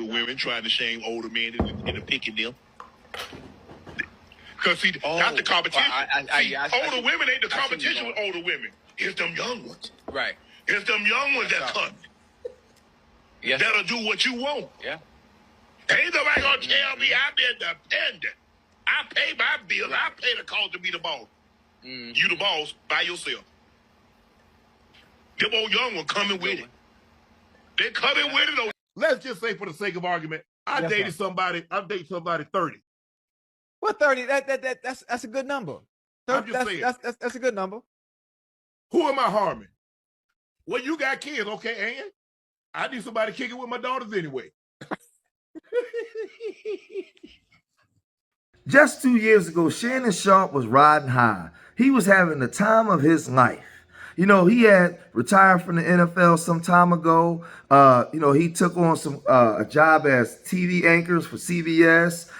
women trying to shame older men into picking them. Because, see, that's the competition. Older women ain't the competition with older women. It's them young ones. Right. It's them young ones that come. Yes. That'll do what you want. Yeah. Ain't nobody gonna tell me I'm independent. I pay my bills. I pay the cost to be the boss. You the boss by yourself. Them old young ones coming with it. They coming with it. Let's just say, for the sake of argument, I dated somebody 30. What 30? That's a good number. 30, I'm just saying. That's a good number. Who am I harming? Well, you got kids, okay, Ann? I need somebody kicking with my daughters anyway. Just 2 years ago, Shannon Sharpe was riding high. He was having the time of his life. You know, he had retired from the NFL some time ago. You know, he took on a job as TV anchors for CBS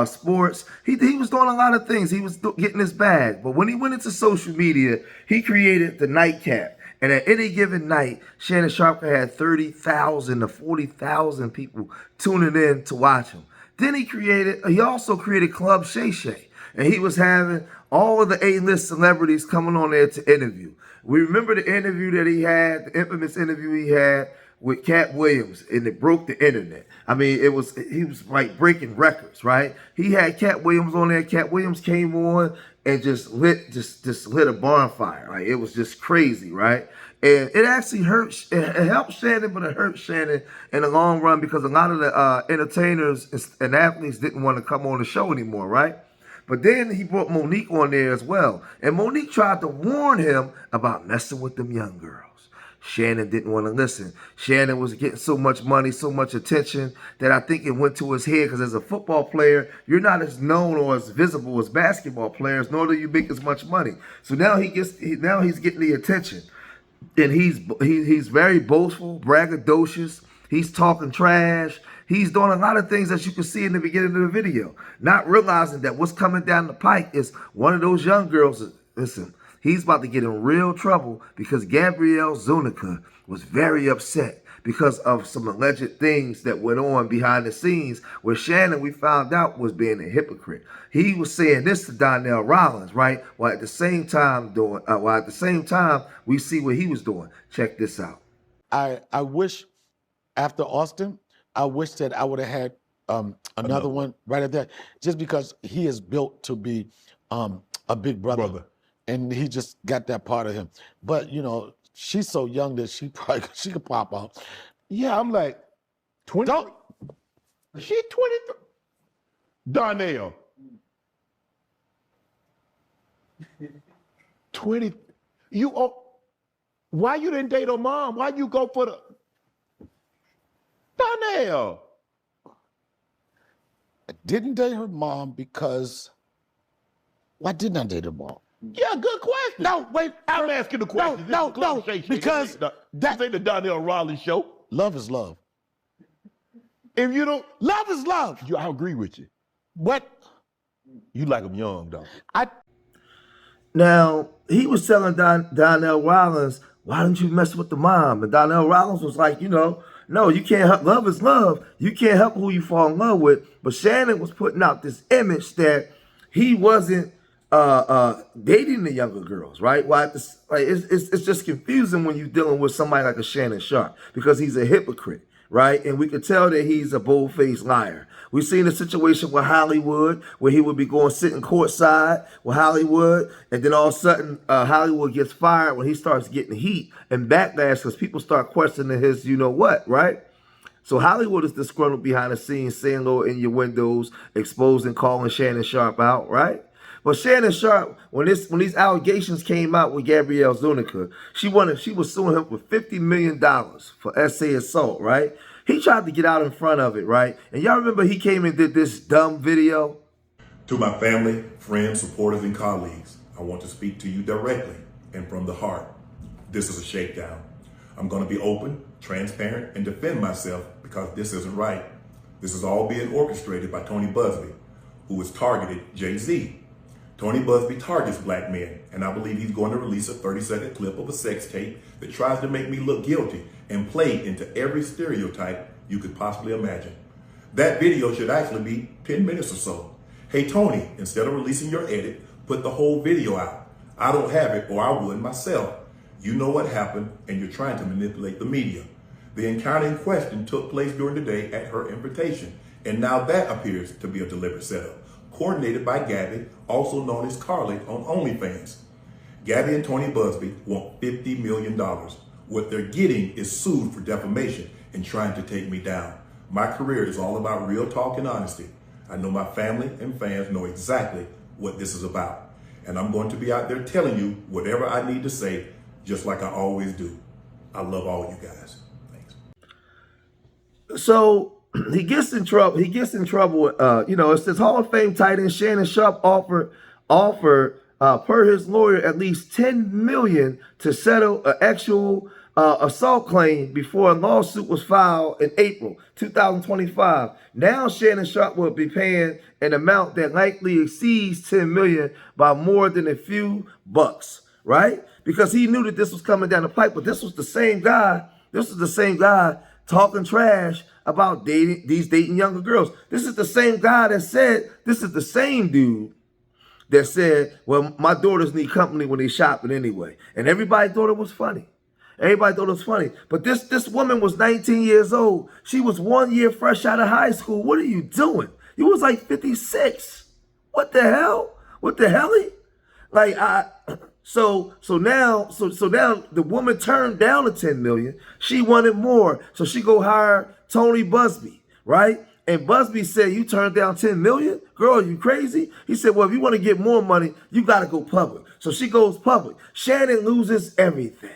Sports. He was doing a lot of things. He was getting his bag. But when he went into social media, he created the nightcap. And at any given night, Shannon Sharpe had 30,000 to 40,000 people tuning in to watch him. Then he also created Club Shay Shay. And he was having all of the A-list celebrities coming on there to interview. We remember the interview that he had, the infamous interview he had with Cat Williams, and it broke the internet. I mean, he was like breaking records, right? He had Cat Williams on there. Cat Williams came on and just lit a bonfire. Like, it was just crazy, right? And it actually it helped Shannon, but it hurt Shannon in the long run because a lot of the entertainers and athletes didn't want to come on the show anymore, right? But then he brought Monique on there as well. And Monique tried to warn him about messing with them young girls. Shannon didn't want to listen. Shannon was getting so much money, so much attention that I think it went to his head, because as a football player, you're not as known or as visible as basketball players, nor do you make as much money. So now he's getting the attention. And he's very boastful, braggadocious. He's talking trash. He's doing a lot of things that you can see in the beginning of the video, not realizing that what's coming down the pike is one of those young girls. Listen, he's about to get in real trouble because Gabrielle Zuniga was very upset because of some alleged things that went on behind the scenes where Shannon, we found out, was being a hypocrite. He was saying this to Donnell Rawlings, right? While at the same time we see what he was doing. Check this out. I wish after Austin, I wish that I would have had another one right at that, just because he is built to be a big brother. And he just got that part of him. But, you know, she's so young that she could pop out. Yeah, I'm like, 20. She 23. Donnell. 20. Why you didn't date her mom? Why you go for the Donnell? I didn't date her mom because, why didn't I date her mom? Yeah, good question. No, wait. I'm asking the question. No, because this ain't the Donnell Rawlings show. Love is love. If you don't, love is love. I agree with you. What? You like them young, though. Now, he was telling Donnell Rawlings, why don't you mess with the mom? And Donnell Rawlings was like, no, you can't help. Love is love. You can't help who you fall in love with. But Shannon was putting out this image that he wasn't dating the younger girls, right? Well, it's just confusing when you're dealing with somebody like a Shannon Sharpe, because he's a hypocrite, right? And we could tell that he's a bold-faced liar. We've seen a situation with Hollywood where he would be sitting courtside with Hollywood, and then all of a sudden Hollywood gets fired when he starts getting heat and backlash because people start questioning his you-know-what, right? So Hollywood is disgruntled behind the scenes, saying low in your windows, exposing, calling Shannon Sharpe out, right? But Shannon Sharpe, when these allegations came out with Gabrielle Zuniga, she was suing him for $50 million for Assault, right? He tried to get out in front of it, right? And y'all remember he came and did this dumb video? To my family, friends, supporters, and colleagues, I want to speak to you directly and from the heart. This is a shakedown. I'm going to be open, transparent, and defend myself because this isn't right. This is all being orchestrated by Tony Buzbee, who has targeted Jay-Z. Tony Buzbee targets black men, and I believe he's going to release a 30-second clip of a sex tape that tries to make me look guilty and play into every stereotype you could possibly imagine. That video should actually be 10 minutes or so. Hey, Tony, instead of releasing your edit, put the whole video out. I don't have it, or I would myself. You know what happened, and you're trying to manipulate the media. The encounter in question took place during the day at her invitation, and now that appears to be a deliberate setup, coordinated by Gabby, also known as Carly on OnlyFans. Gabby and Tony Busby want $50 million. What they're getting is sued for defamation and trying to take me down. My career is all about real talk and honesty. I know my family and fans know exactly what this is about. And I'm going to be out there telling you whatever I need to say, just like I always do. I love all you guys. Thanks. So he gets in trouble. He gets in trouble. It says Hall of Fame tight end Shannon Sharpe offered per his lawyer at least $10 million to settle an actual assault claim before a lawsuit was filed in April 2025. Now Shannon Sharpe will be paying an amount that likely exceeds $10 million by more than a few bucks, right? Because he knew that this was coming down the pipe, but this was the same guy. This was the same guy talking trash about dating younger girls. This is the same guy that said, this is the same dude that said, well, my daughters need company when they shopping anyway. And everybody thought it was funny. Everybody thought it was funny. But this woman was 19 years old. She was 1 year fresh out of high school. What are you doing? You was like 56. What the hell? What the helly? Like, so now the woman turned down the $10 million. She wanted more. So she go hire Tony Busby, right? And Busby said, you turned down $10 million? Girl, are you crazy? He said, well, if you want to get more money, you got to go public. So she goes public. Shannon loses everything.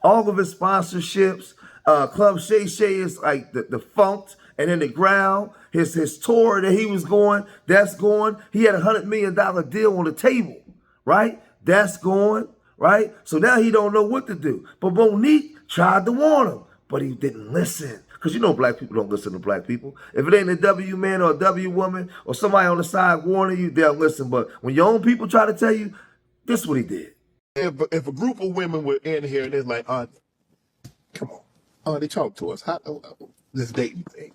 All of his sponsorships, Club Shay Shay is like the funked and in the ground. His tour that he was going, that's going. He had a $100 million deal on the table, right? That's going, right? So now he don't know what to do. But Monique tried to warn him, but he didn't listen. Because you know black people don't listen to black people. If it ain't a W man or a W woman or somebody on the side warning you, they'll listen. But when your own people try to tell you, this is what he did. If a group of women were in here and it's like, come on, they talk to us. How this dating thing?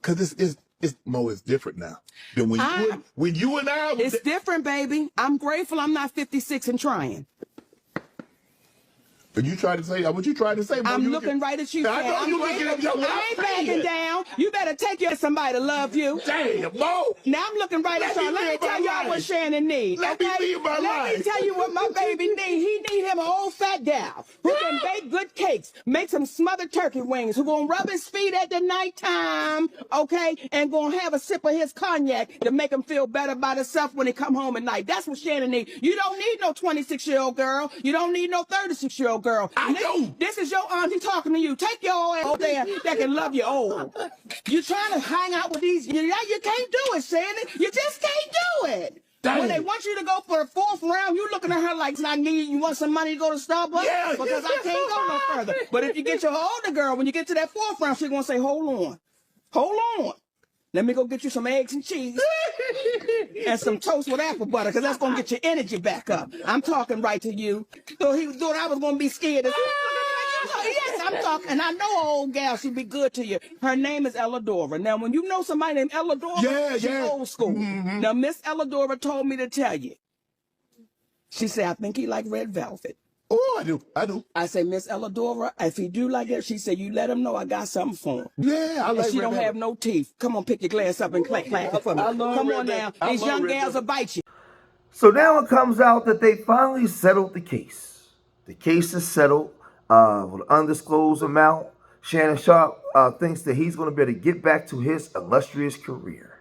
Because it's Mo is different now than when you and I. It's different, baby. I'm grateful I'm not 56 and trying. Are you trying to say what you trying to say? Mo, I'm looking right at you. I know you looking at me. I ain't backing down. You better take care of somebody to love you. Damn, Mo. Now I'm looking right at y'all. Let me tell y'all what Shannon needs. Let me live my life. Let me tell you what my baby needs. He need him an old fat gal who can bake good cakes, make some smothered turkey wings, who gonna rub his feet at the nighttime, okay, and gonna have a sip of his cognac to make him feel better about himself when he come home at night. That's what Shannon needs. You don't need no 26-year-old girl. You don't need no 36-year-old girl. This is your auntie talking to you. Take your ass over there that can love you old. You trying to hang out with these, you can't do it, Shannon. You just can't do it. Dang. When they want you to go for the 4th round, you looking at her like, you want some money to go to Starbucks? Yeah. Because I can't go no further. But if you get your older girl, when you get to that 4th round, she's going to say, hold on. Let me go get you some eggs and cheese and some toast with apple butter, because that's going to get your energy back up. I'm talking right to you. So he thought I was going to be scared. Yes, I'm talking. And I know old gal, she'll be good to you. Her name is Elladora. Now, when you know somebody named Elladora, she's old school. Mm-hmm. Now, Miss Elladora told me to tell you. She said, I think he like red velvet. Oh, I do. I say, Miss Elladora, if he do like that, she said, you let him know I got something for him. Yeah, I like and she don't have no teeth. Come on, pick your glass up and clack it for me. Come on now. These young gals will bite you. So now it comes out that they finally settled the case. The case is settled with an undisclosed amount. Shannon Sharpe thinks that he's going to be able to get back to his illustrious career.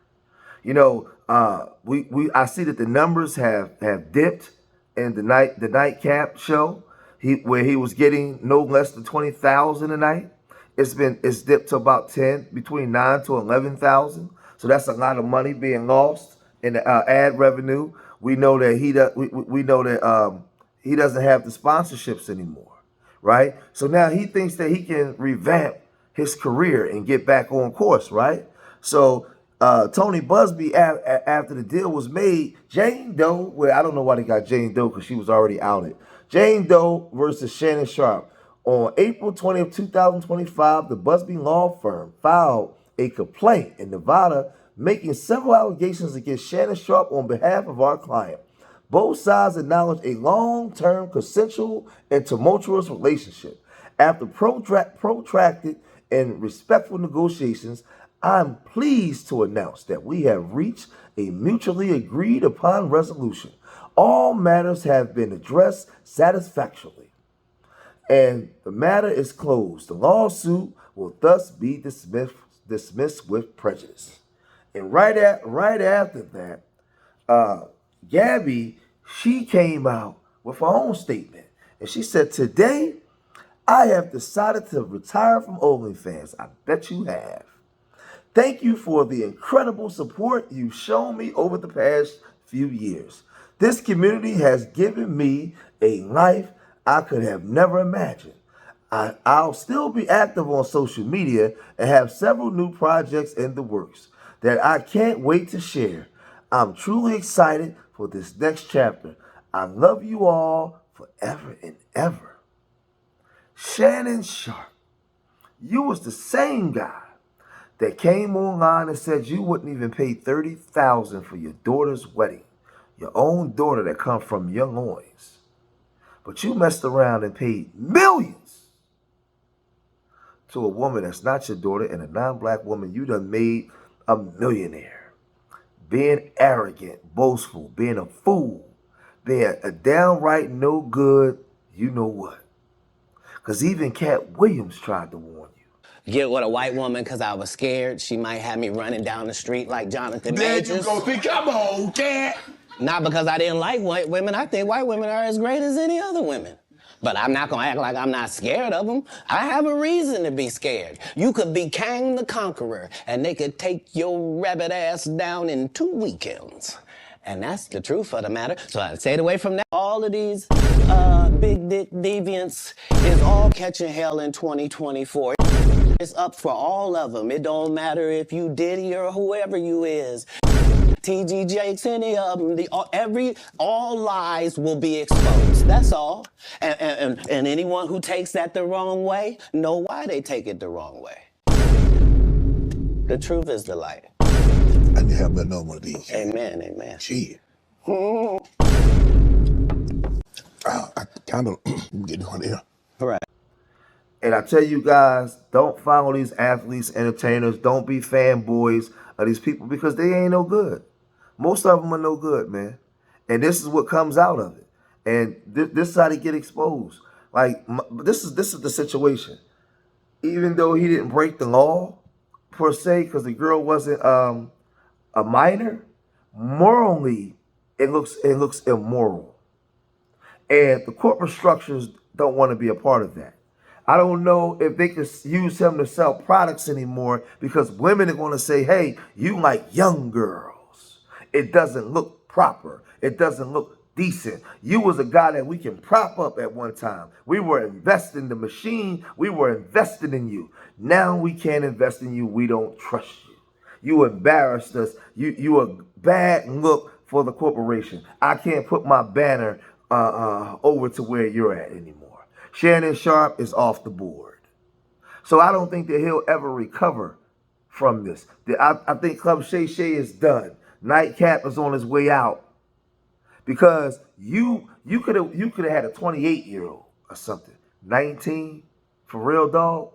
You know, I see that the numbers have dipped in the nightcap show, where he was getting no less than 20,000 a night. It's dipped to about between 9 to 11,000. So that's a lot of money being lost in the ad revenue. We know that he doesn't have the sponsorships anymore, right? So now he thinks that he can revamp his career and get back on course, right? So Tony Busby, after the deal was made, Jane Doe, I don't know why they got Jane Doe because she was already outed. Jane Doe versus Shannon Sharpe. On April 20th, 2025, the Busby law firm filed a complaint in Nevada making several allegations against Shannon Sharpe on behalf of our client. Both sides acknowledge a long-term consensual and tumultuous relationship. After protracted and respectful negotiations, I'm pleased to announce that we have reached a mutually agreed upon resolution. All matters have been addressed satisfactorily, and the matter is closed. The lawsuit will thus be dismissed with prejudice. And right after that, Gabby, she came out with her own statement, and she said, "Today, I have decided to retire from OnlyFans. I bet you have. Thank you for the incredible support you've shown me over the past few years. This community has given me a life I could have never imagined. I'll still be active on social media and have several new projects in the works that I can't wait to share. I'm truly excited for this next chapter. I love you all forever and ever." Shannon Sharpe, you was the same guy that came online and said you wouldn't even pay $30,000 for your daughter's wedding, your own daughter that come from your loins. But you messed around and paid millions to a woman that's not your daughter and a non-black woman. You done made a millionaire. Being arrogant, boastful, being a fool, being a downright no good, you know what. Because even Cat Williams tried to warn you. Get with a white woman because I was scared she might have me running down the street like Jonathan Majors. There you go. See, come on, Cat. Not because I didn't like white women. I think white women are as great as any other women. But I'm not going to act like I'm not scared of them. I have a reason to be scared. You could be Kang the Conqueror, and they could take your rabbit ass down in 2 weekends. And that's the truth of the matter. So I stayed away from that. All of these big dick deviants is all catching hell in 2024. It's up for all of them. It don't matter if you Diddy or whoever you is. TG Jakes, any of them, all lies will be exposed. That's all. And anyone who takes that the wrong way, know why they take it the wrong way. The truth is the light. I need to have another one of these. Amen, amen. Shit. I kind of get on there. Right. And I tell you guys, don't follow these athletes, entertainers. Don't be fanboys of these people because they ain't no good. Most of them are no good, man. And this is what comes out of it. And this is how they get exposed. Like, this is the situation. Even though he didn't break the law, per se, because the girl wasn't a minor, morally, it looks immoral. And the corporate structures don't want to be a part of that. I don't know if they could use him to sell products anymore because women are going to say, hey, you like young girls. It doesn't look proper. It doesn't look decent. You was a guy that we can prop up at one time. We were investing in the machine. We were invested in you. Now we can't invest in you. We don't trust you. You embarrassed us. You a bad look for the corporation. I can't put my banner over to where you're at anymore. Shannon Sharpe is off the board. So I don't think that he'll ever recover from this. I think Club Shay Shay is done. Nightcap is on his way out. Because you could have had a 28-year-old or something. 19? For real, dog?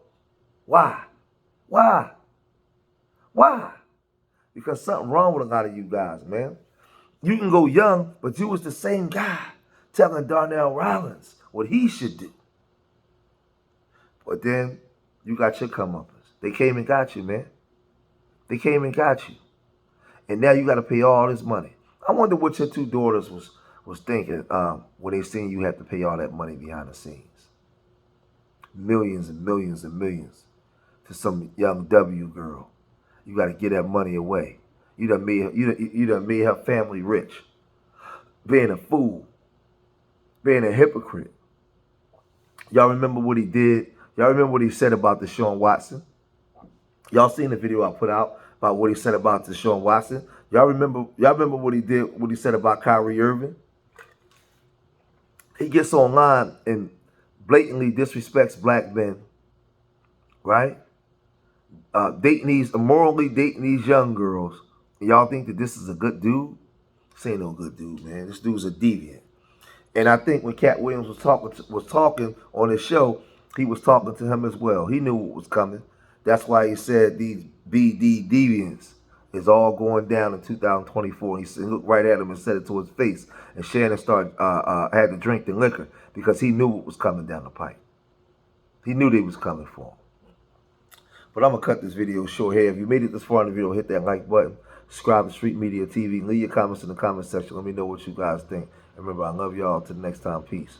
Why? Because something wrong with a lot of you guys, man. You can go young, but you was the same guy telling Darnell Rollins what he should do. But then you got your comeuppance. They came and got you, man. They came and got you. And now you got to pay all this money. I wonder what your two daughters was thinking when they seen you have to pay all that money behind the scenes. Millions and millions and millions to some young W girl. You got to get that money away. You done made her family rich. Being a fool. Being a hypocrite. Y'all remember what he did? Y'all remember what he said about Deshaun Watson? Y'all seen the video I put out about what he said about Deshaun Watson? Y'all remember what he did, what he said about Kyrie Irving? He gets online and blatantly disrespects black men, right? immorally dating these young girls. Y'all think that this is a good dude? This ain't no good dude, man. This dude's a deviant. And I think when Cat Williams was talking on his show, he was talking to him as well. He knew what was coming. That's why he said these BD deviants is all going down in 2024. He looked right at him and said it to his face. And Shannon had to drink the liquor because he knew what was coming down the pipe. He knew they was coming for him. But I'm going to cut this video short here. If you made it this far in the video, hit that like button. Subscribe to Street Media TV. Leave your comments in the comment section. Let me know what you guys think. And remember, I love y'all. Till the next time. Peace.